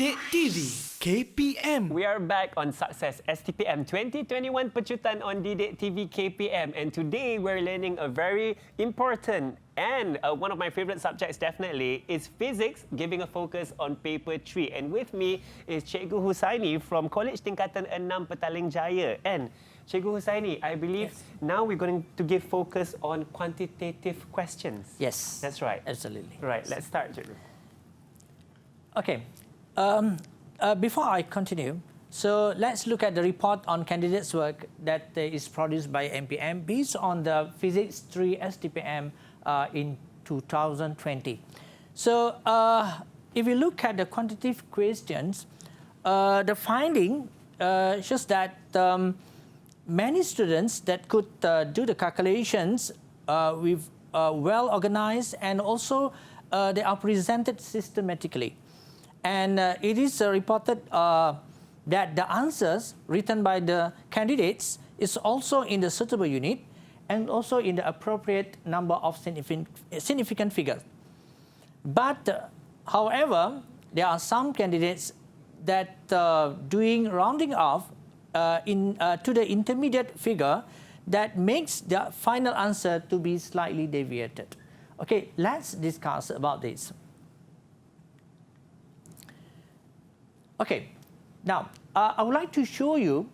Didik TV KPM. We are back on Sukses STPM 2021 Pecutan on Didik TV KPM, and today we're learning a very important and one of my favorite subjects definitely is physics, giving a focus on paper 3. And with me is Cikgu Hussaini from College Tingkatan 6 Petaling Jaya. And Cikgu Hussaini, I believe now we're going to give focus on quantitative questions. Yes. That's right. Absolutely. Right, let's start, Cikgu. Okay. Before I continue, so let's look at the report on candidates' work that is produced by MPM based on the Physics 3 STPM in 2020. So if you look at the quantitative questions, the finding shows that many students that could do the calculations with well organized, and also they are presented systematically. And it is reported that the answers written by the candidates is also in the suitable unit and also in the appropriate number of significant figures. But, however, there are some candidates that doing rounding off to the intermediate figure that makes the final answer to be slightly deviated. Okay, let's discuss about this. Okay, now I would like to show you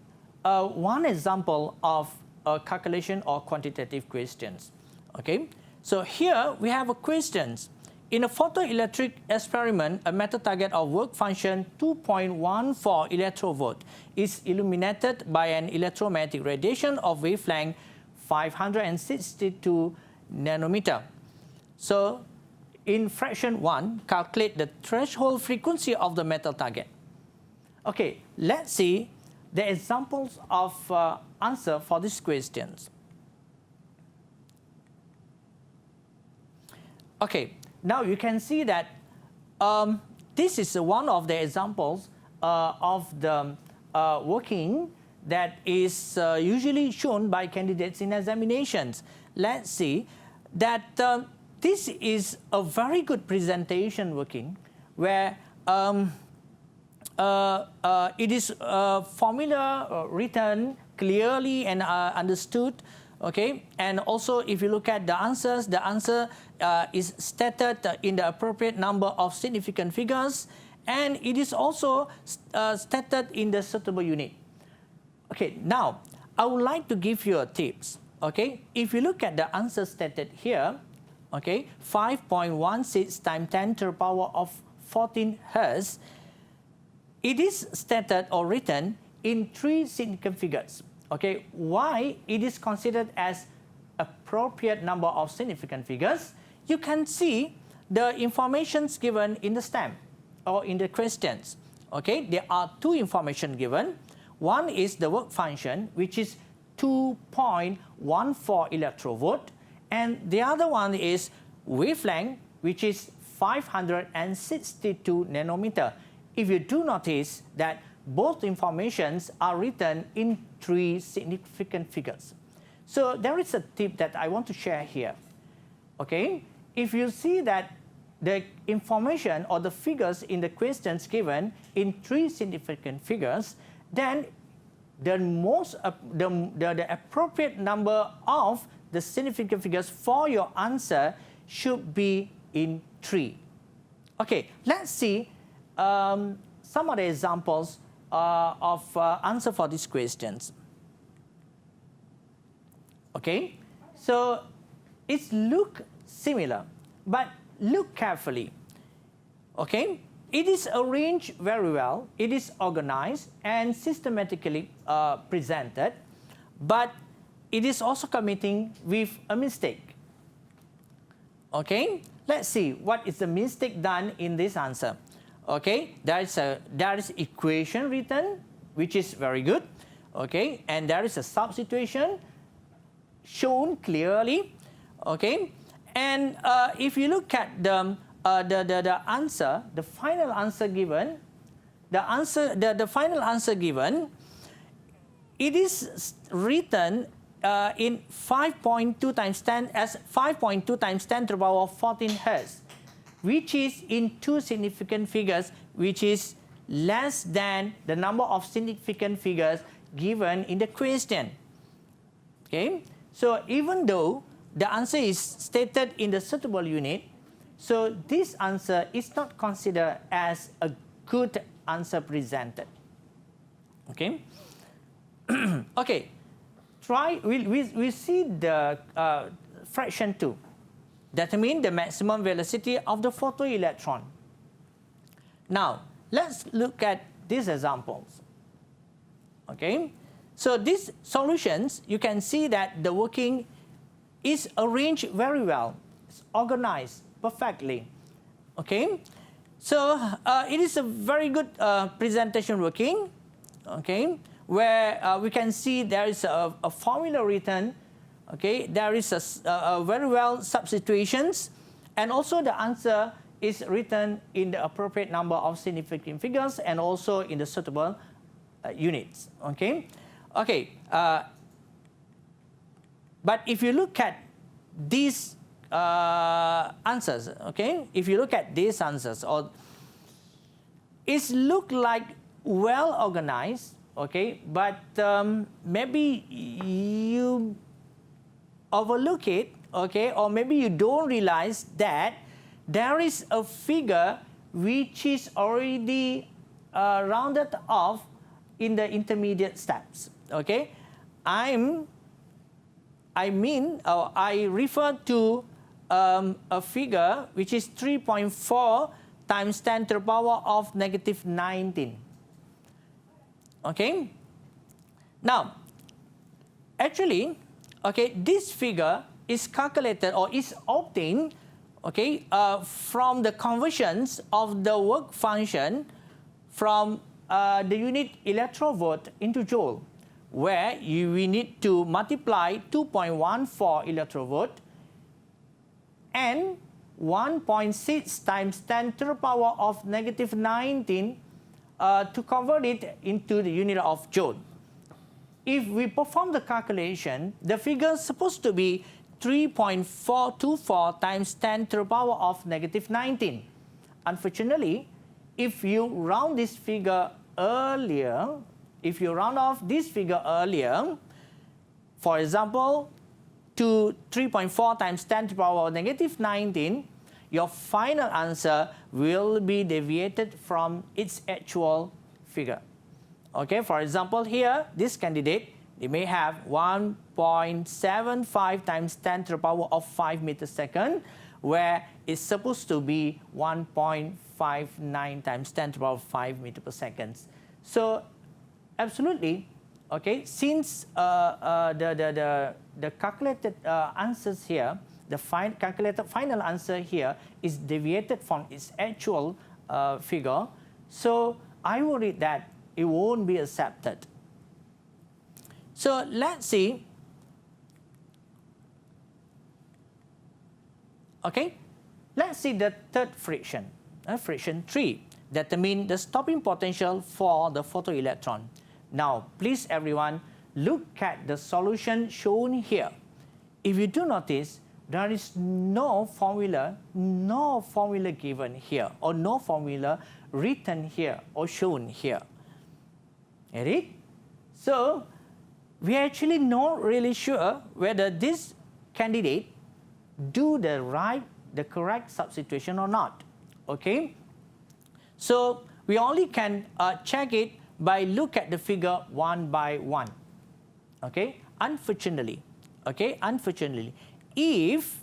one example of a calculation or quantitative questions. Okay, so here we have a questions. In a photoelectric experiment, a metal target of work function 2.14 electrovolt is illuminated by an electromagnetic radiation of wavelength 562 nanometer. So in fraction 1, calculate the threshold frequency of the metal target. Okay, let's see the examples of answer for these questions. Okay, now you can see that this is one of the examples of the working that is usually shown by candidates in examinations. Let's see that this is a very good presentation working where it is formula written clearly and understood, okay? And also, if you look at the answer is stated in the appropriate number of significant figures, and it is also stated in the suitable unit. Okay, now, I would like to give you a tips, okay? If you look at the answer stated here, okay, 5.16 times 10 to the power of 14 hertz, it is stated or written in 3 significant figures. Okay, why it is considered as appropriate number of significant figures? You can see the informations given in the stem or in the questions. Okay, there are 2 information given. One is the work function, which is 2.14 electrovolt, and the other one is wavelength, which is 562 nanometer. If you do notice that both informations are written in 3 significant figures. So there is a tip that I want to share here. Okay, if you see that the information or the figures in the questions given in 3 significant figures, then the appropriate number of the significant figures for your answer should be in 3. Okay, let's see some of the examples of answer for these questions. Okay, so it look similar, but look carefully. Okay, it is arranged very well, it is organized and systematically presented, but it is also committing with a mistake. Okay, let's see what is the mistake done in this answer. Okay, there is equation written, which is very good. Okay, and there is a substitution shown clearly. Okay, and if you look at the answer, the final answer given, the final answer given, it is written in 5.2 times 10 as 5.2 times 10 to the power of 14 hertz. which is in two significant figures, which is less than the number of significant figures given in the question. Okay, so even though the answer is stated in the suitable unit, so this answer is not considered as a good answer presented. Okay. Okay. We see the fraction 2. That means the maximum velocity of the photoelectron. Now, let's look at these examples. Okay. So these solutions, you can see that the working is arranged very well. It's organized perfectly. Okay. So it is a very good presentation working. Okay. Where we can see there is a formula written. Okay. There is a very well substitutions, and also the answer is written in the appropriate number of significant figures and also in the suitable units. Okay. Okay. But if you look at these answers, okay, if you look at these answers, or it look like well organized, okay, but maybe you overlook it, okay, or maybe you don't realize that there is a figure which is already rounded off in the intermediate steps. Okay, I refer to a figure which is 3.4 times 10 to the power of negative 19. Okay. Now, actually, okay, this figure is calculated or is obtained, okay, from the conversions of the work function from the unit electrovolt into joule, where we need to multiply 2.14 electrovolt and 1.6 times 10 to the power of negative 19 to convert it into the unit of joule. If we perform the calculation, the figure is supposed to be 3.424 times 10 to the power of negative 19. Unfortunately, if you round this figure earlier, if you round off this figure earlier, for example, to 3.4 times 10 to the power of negative 19, your final answer will be deviated from its actual figure. Okay, for example, here, this candidate, they may have 1.75 times 10 to the power of 5 meters second, where it's supposed to be 1.59 times 10 to the power of 5 meters per second. So, absolutely, okay, since the calculated answers here, the calculated final answer here is deviated from its actual figure, so I worry that it won't be accepted. So let's see. Okay, let's see the third friction, friction 3, determine the stopping potential for the photoelectron. Now, please everyone, look at the solution shown here. If you do notice, there is no formula given here, or no formula written here or shown here. Get it? So, we are actually not really sure whether this candidate do the correct substitution or not. Okay? So, we only can check it by look at the figure one by one. Okay? Unfortunately, if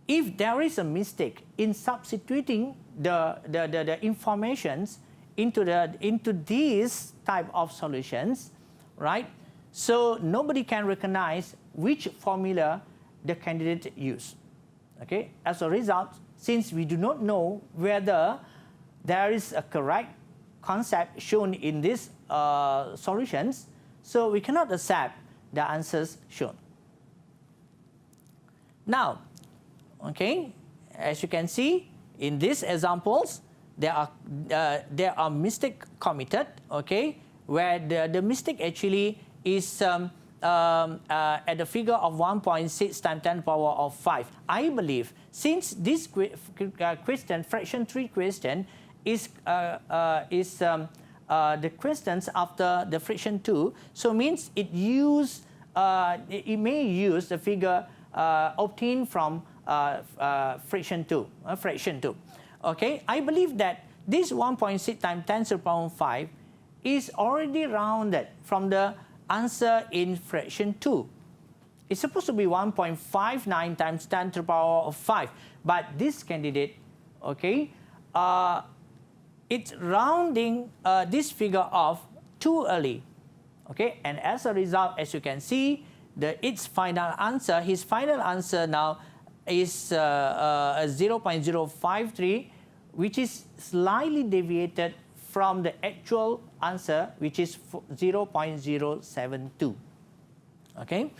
there is a mistake in substituting the informations into these type of solutions, right? So nobody can recognize which formula the candidate used. Okay? As a result, since we do not know whether there is a correct concept shown in these solutions, so we cannot accept the answers shown. Now, okay, as you can see in these examples, there are mistake committed, okay, where the mistake actually is at the figure of 1.6 times 10 to the power of 5. I believe since this question, fraction 3 question, the questions after the friction 2. So means it may use the figure obtained from fraction 2. Okay, I believe that this 1.6 times 10 to the power 5 is already rounded from the answer in fraction 2. It's supposed to be 1.59 times 10 to the power of 5. But this candidate, okay, it's rounding this figure off too early. Okay, and as a result, as you can see, his final answer now is 0.053, which is slightly deviated from the actual answer, which is 0.072. Okay,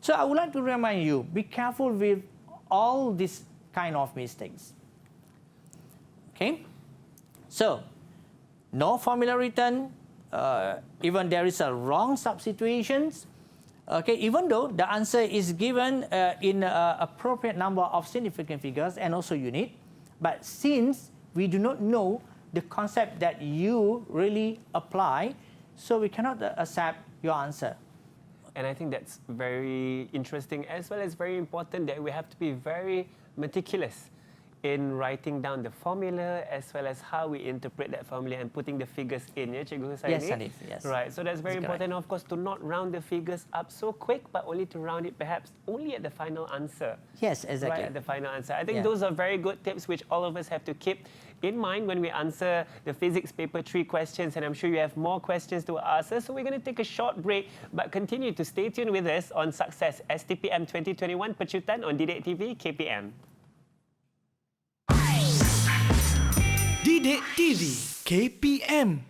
so I would like to remind you, be careful with all these kind of mistakes. Okay, so no formula written, even there is a wrong substitutions. Okay, even though the answer is given in appropriate number of significant figures and also unit, but since we do not know the concept that you really apply, so we cannot accept your answer. And I think that's very interesting, as well as very important, that we have to be very meticulous in writing down the formula, as well as how we interpret that formula and putting the figures in, yeah, Cikgu Hussaini? Yes, Hanif, yes. Right, so that's very important, of course, to not round the figures up so quick, but only to round it perhaps only at the final answer. Yes, exactly. Right, at the final answer. I think those are very good tips which all of us have to keep in mind when we answer the physics paper 3 questions, and I'm sure you have more questions to ask us. So we're going to take a short break, but continue to stay tuned with us on Sukses STPM 2021 Pecutan on Didik TV KPM. Didik TV KPM